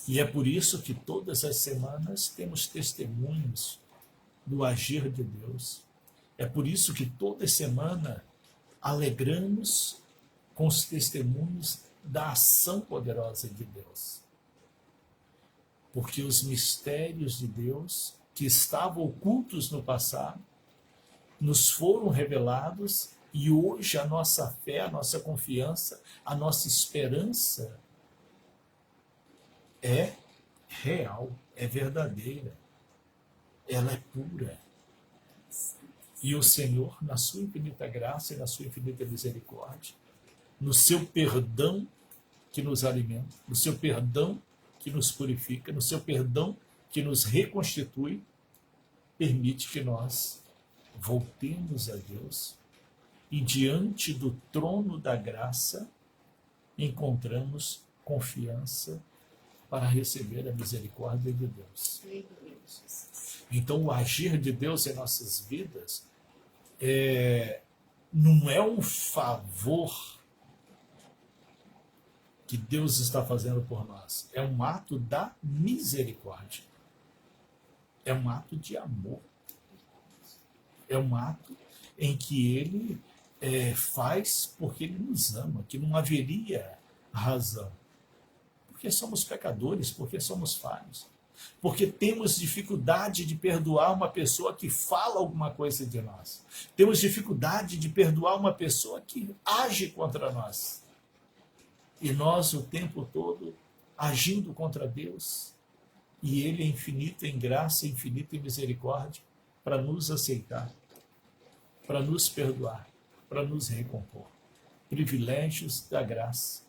E é por isso que todas as semanas temos testemunhos do agir de Deus. É por isso que toda semana alegramos com os testemunhos da ação poderosa de Deus. Porque os mistérios de Deus, que estavam ocultos no passado, nos foram revelados e hoje a nossa fé, a nossa confiança, a nossa esperança é real, é verdadeira. Ela é pura. E o Senhor, na sua infinita graça e na sua infinita misericórdia, no seu perdão que nos alimenta, no seu perdão que nos purifica, no seu perdão que nos reconstitui, permite que nós voltemos a Deus e diante do trono da graça encontramos confiança para receber a misericórdia de Deus. Então, o agir de Deus em nossas vidas não é um favor que Deus está fazendo por nós. É um ato da misericórdia. É um ato de amor. É um ato em que Ele faz porque Ele nos ama, que não haveria razão. Porque somos pecadores, porque somos falhos. Porque temos dificuldade de perdoar uma pessoa que fala alguma coisa de nós. Temos dificuldade de perdoar uma pessoa que age contra nós. E nós, o tempo todo, agindo contra Deus. E Ele é infinito em graça, infinito em misericórdia, para nos aceitar, para nos perdoar, para nos recompor. Privilégios da graça.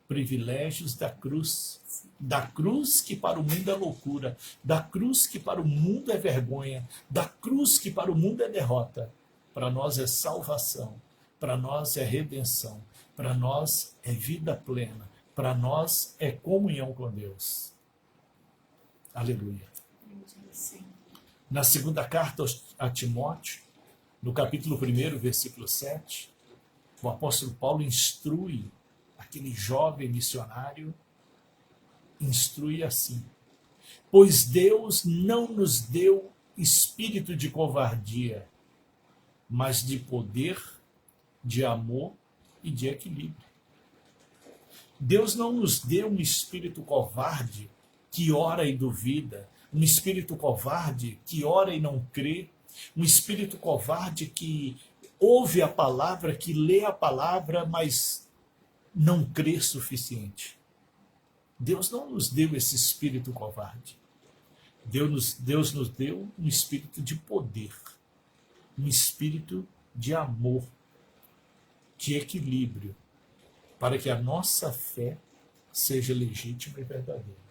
Privilégios da cruz que para o mundo é loucura, da cruz que para o mundo é vergonha, da cruz que para o mundo é derrota. Para nós é salvação, para nós é redenção, para nós é vida plena, para nós é comunhão com Deus. Aleluia. Na segunda carta a Timóteo, no capítulo 1, versículo 7, o apóstolo Paulo instrui aquele jovem missionário, instrui assim: pois Deus não nos deu espírito de covardia, mas de poder, de amor e de equilíbrio. Deus não nos deu um espírito covarde que ora e duvida, um espírito covarde que ora e não crê, um espírito covarde que ouve a palavra, que lê a palavra, mas não crer suficiente. Deus não nos deu esse espírito covarde. Deus nos deu um espírito de poder, um espírito de amor, de equilíbrio, para que a nossa fé seja legítima e verdadeira.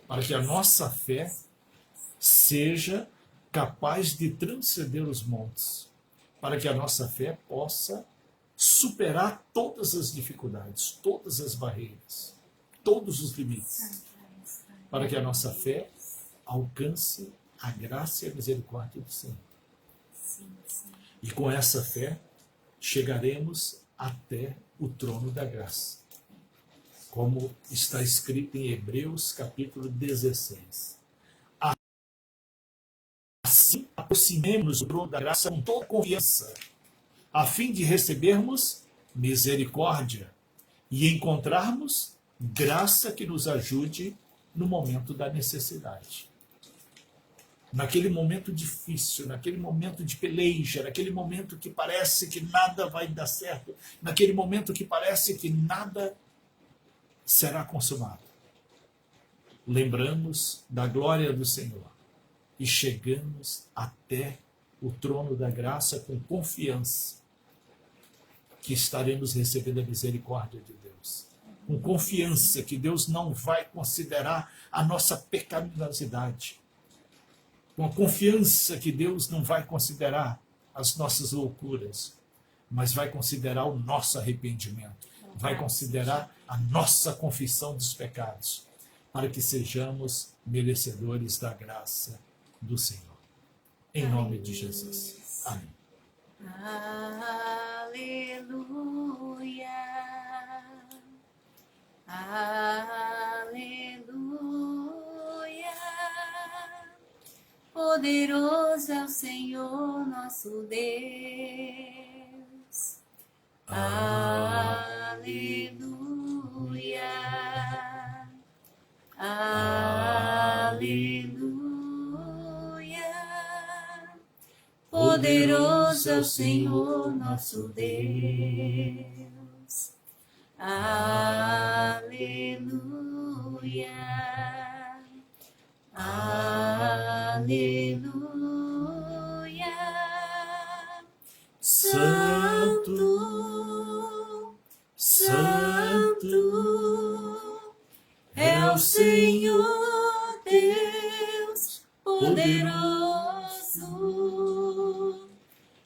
Para que a nossa fé seja capaz de transcender os montes. Para que a nossa fé possa superar todas as dificuldades, todas as barreiras, todos os limites, para que a nossa fé alcance a graça e a misericórdia do Senhor. E com essa fé, chegaremos até o trono da graça. Como está escrito em Hebreus capítulo 16. Assim, aproximemos do trono da graça com toda confiança, a fim de recebermos misericórdia e encontrarmos graça que nos ajude no momento da necessidade. Naquele momento difícil, naquele momento de peleja, naquele momento que parece que nada vai dar certo, naquele momento que parece que nada será consumado. Lembramos da glória do Senhor e chegamos até o trono da graça com confiança que estaremos recebendo a misericórdia de Deus. Com confiança que Deus não vai considerar a nossa pecaminosidade. Com a confiança que Deus não vai considerar as nossas loucuras, mas vai considerar o nosso arrependimento, vai considerar a nossa confissão dos pecados, para que sejamos merecedores da graça do Senhor. Em nome de Jesus. Amém. Aleluia. Aleluia. Poderoso é o Senhor nosso Deus. Aleluia. Aleluia. Poderoso é o Senhor nosso Deus. Aleluia. Aleluia. Santo, Santo é o Senhor Deus poderoso,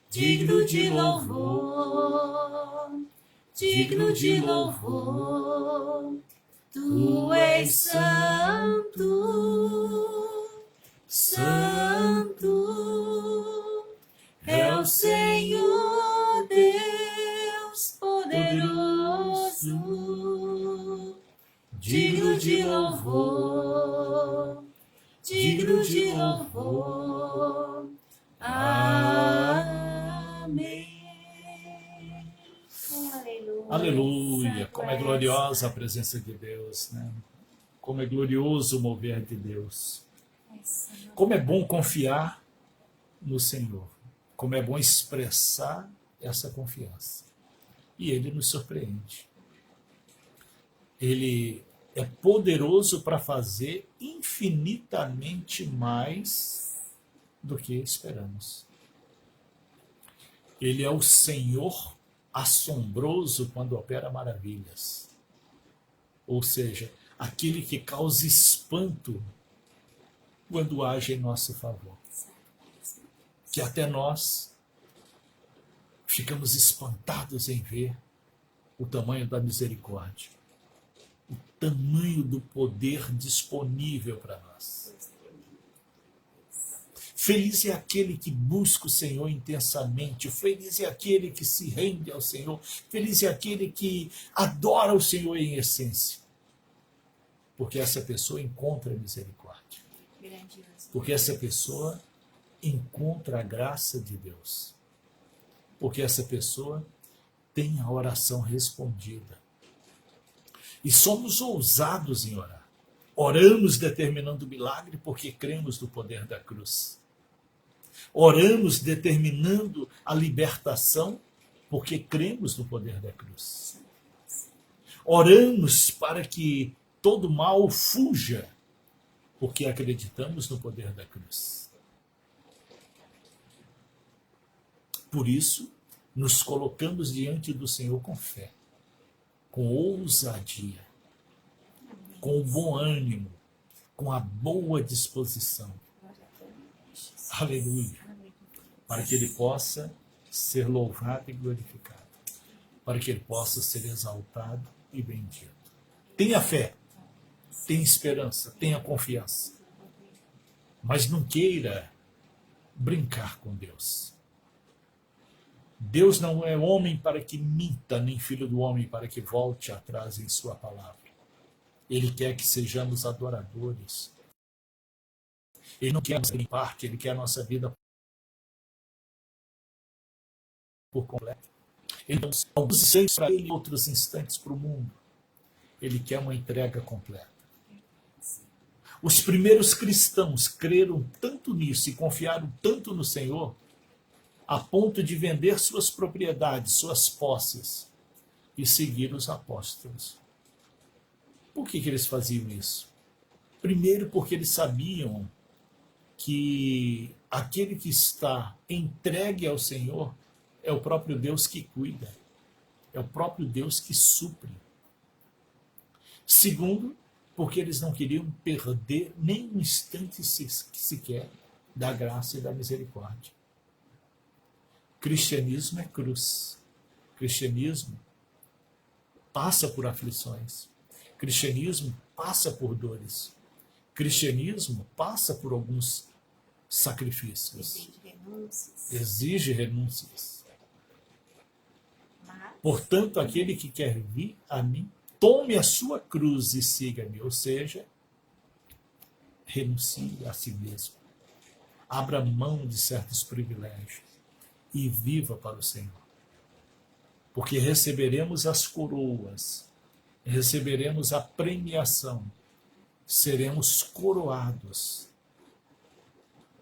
digno de louvor, digno de louvor. Tu és santo, santo é o Senhor Deus poderoso, digno de louvor, digno de louvor. Amém. Aleluia. Aleluia. Como é gloriosa a presença de Deus, né? Como é glorioso o mover de Deus. Como é bom confiar no Senhor. Como é bom expressar essa confiança. E Ele nos surpreende. Ele é poderoso para fazer infinitamente mais do que esperamos. Ele é o Senhor assombroso quando opera maravilhas. Ou seja, aquele que causa espanto quando age em nosso favor. Que até nós ficamos espantados em ver o tamanho da misericórdia, o tamanho do poder disponível para nós. Feliz é aquele que busca o Senhor intensamente, feliz é aquele que se rende ao Senhor, feliz é aquele que adora o Senhor em essência, porque essa pessoa encontra misericórdia, porque essa pessoa encontra a graça de Deus, porque essa pessoa tem a oração respondida. E somos ousados em orar. Oramos determinando o milagre porque cremos no poder da cruz. Oramos determinando a libertação porque cremos no poder da cruz. Oramos para que todo mal fuja porque acreditamos no poder da cruz. Por isso, nos colocamos diante do Senhor com fé, com ousadia, com bom ânimo, com a boa disposição. Aleluia. Para que Ele possa ser louvado e glorificado. Para que Ele possa ser exaltado e bendito. Tenha fé, tenha esperança, tenha confiança. Mas não queira brincar com Deus. Deus não é homem para que minta, nem filho do homem para que volte atrás em sua palavra. Ele quer que sejamos adoradores. Ele não quer a nossa vida em parte, ele quer a nossa vida por completo. Ele não quer alguns instantes para ele e outros instantes para o mundo. Ele quer uma entrega completa. Os primeiros cristãos creram tanto nisso e confiaram tanto no Senhor, a ponto de vender suas propriedades, suas posses, e seguir os apóstolos. Por que eles faziam isso? Primeiro, porque eles sabiam que aquele que está entregue ao Senhor é o próprio Deus que cuida, é o próprio Deus que supre. Segundo, porque eles não queriam perder nem um instante sequer da graça e da misericórdia. Cristianismo é cruz. Cristianismo passa por aflições. Cristianismo passa por dores. Cristianismo passa por alguns sacrifícios. Exige renúncias. Portanto, aquele que quer vir a mim, tome a sua cruz e siga-me. Ou seja, renuncie a si mesmo. Abra mão de certos privilégios e viva para o Senhor. Porque receberemos as coroas, receberemos a premiação, seremos coroados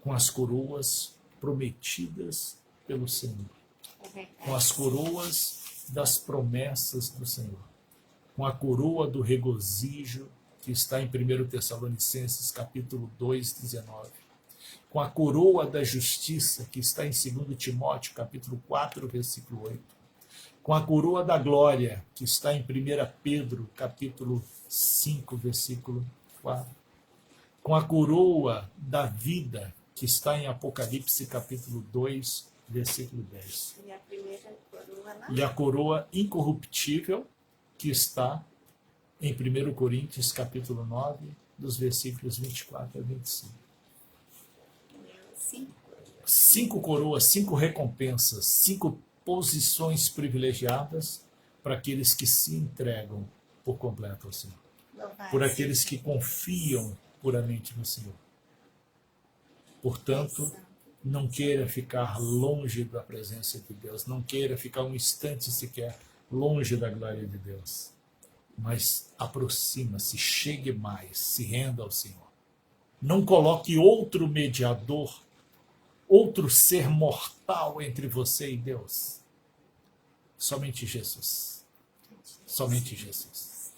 com as coroas prometidas pelo Senhor, com as coroas das promessas do Senhor, com a coroa do regozijo que está em 1 Tessalonicenses capítulo 2, 19, com a coroa da justiça que está em 2 Timóteo capítulo 4, versículo 8, com a coroa da glória que está em 1 Pedro capítulo 5, versículo 4, com a coroa da vida que está em Apocalipse capítulo 2, versículo 10. E a primeira coroa lá? E a coroa incorruptível que está em 1 Coríntios capítulo 9, dos versículos 24 a 25. 5 coroas, 5 recompensas, 5 posições privilegiadas para aqueles que se entregam por completo ao Senhor. Por aqueles que confiam puramente no Senhor. Portanto, não queira ficar longe da presença de Deus, não queira ficar um instante sequer longe da glória de Deus. Mas aproxima-se, chegue mais, se renda ao Senhor. Não coloque outro mediador, outro ser mortal entre você e Deus. Somente Jesus. Somente Jesus.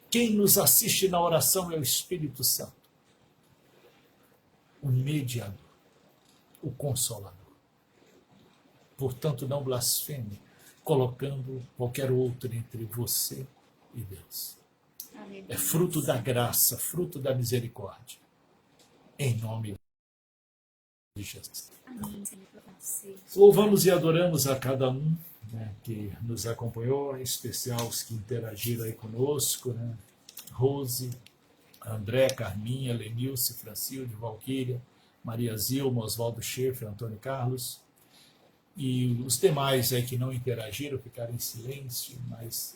Quem nos assiste na oração é o Espírito Santo. O mediador, o consolador. Portanto, não blasfeme, colocando qualquer outro entre você e Deus. É fruto da graça, fruto da misericórdia. Em nome de Jesus. Louvamos e adoramos a cada um, né, que nos acompanhou, em especial os que interagiram aí conosco, né? Rose, André, Carminha, Lenilce, Francilde, Valquíria, Maria Zilma, Oswaldo Schaefer, Antônio Carlos, e os demais aí que não interagiram, ficaram em silêncio, mas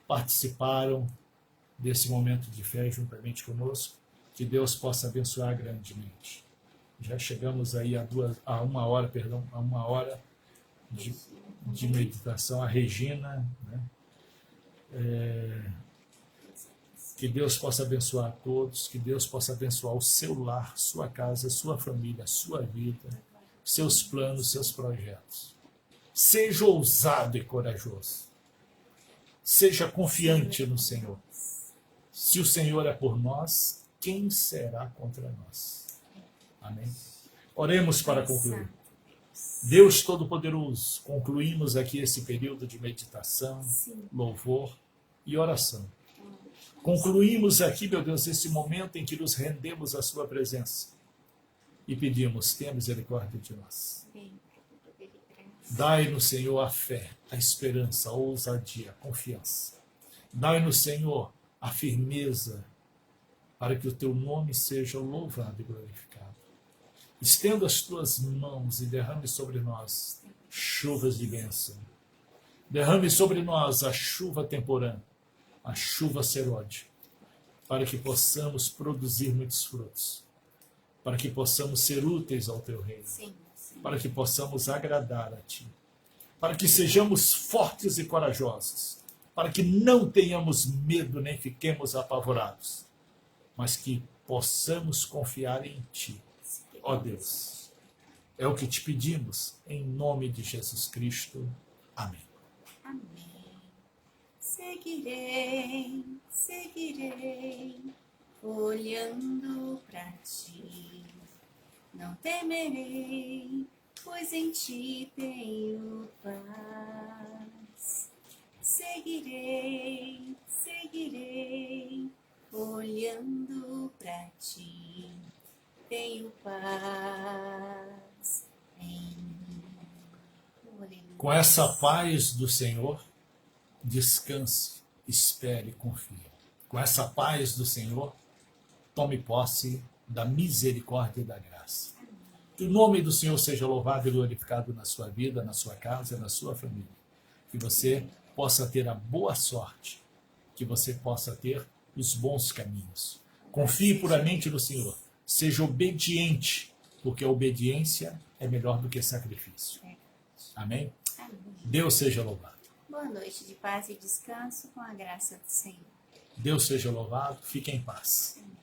participaram desse momento de fé juntamente conosco. Que Deus possa abençoar grandemente. Já chegamos aí a uma hora de meditação. A Regina, né? Que Deus possa abençoar a todos, que Deus possa abençoar o seu lar, sua casa, sua família, sua vida, seus planos, seus projetos. Seja ousado e corajoso. Seja confiante no Senhor. Se o Senhor é por nós, quem será contra nós? Amém? Oremos para concluir. Deus Todo-Poderoso, concluímos aqui esse período de meditação, louvor e oração. Concluímos aqui, meu Deus, esse momento em que nos rendemos à sua presença e pedimos, tenha misericórdia de nós. Dai-nos, Senhor, a fé, a esperança, a ousadia, a confiança. Dai-nos, Senhor, a firmeza para que o teu nome seja louvado e glorificado. Estenda as tuas mãos e derrame sobre nós chuvas de bênção. Derrame sobre nós a chuva temporã, a chuva serode, para que possamos produzir muitos frutos, para que possamos ser úteis ao teu reino, Sim, sim. para que possamos agradar a ti, para que sejamos fortes e corajosos, para que não tenhamos medo nem fiquemos apavorados, mas que possamos confiar em ti, ó Deus. É o que te pedimos, em nome de Jesus Cristo. Amém. Amém. Seguirei, seguirei, olhando para ti. Não temerei, pois em ti tenho paz. Seguirei, seguirei, olhando para ti. Tenho paz em mim. Aleluia. Com essa paz do Senhor, descanse, espere e confie. Com essa paz do Senhor, tome posse da misericórdia e da graça. Que o nome do Senhor seja louvado e glorificado na sua vida, na sua casa, na sua família. Que você possa ter a boa sorte, que você possa ter os bons caminhos. Confie puramente no Senhor. Seja obediente, porque a obediência é melhor do que sacrifício. Amém? Amém. Deus seja louvado. Boa noite de paz e descanso com a graça do Senhor. Deus seja louvado. Fique em paz. Amém.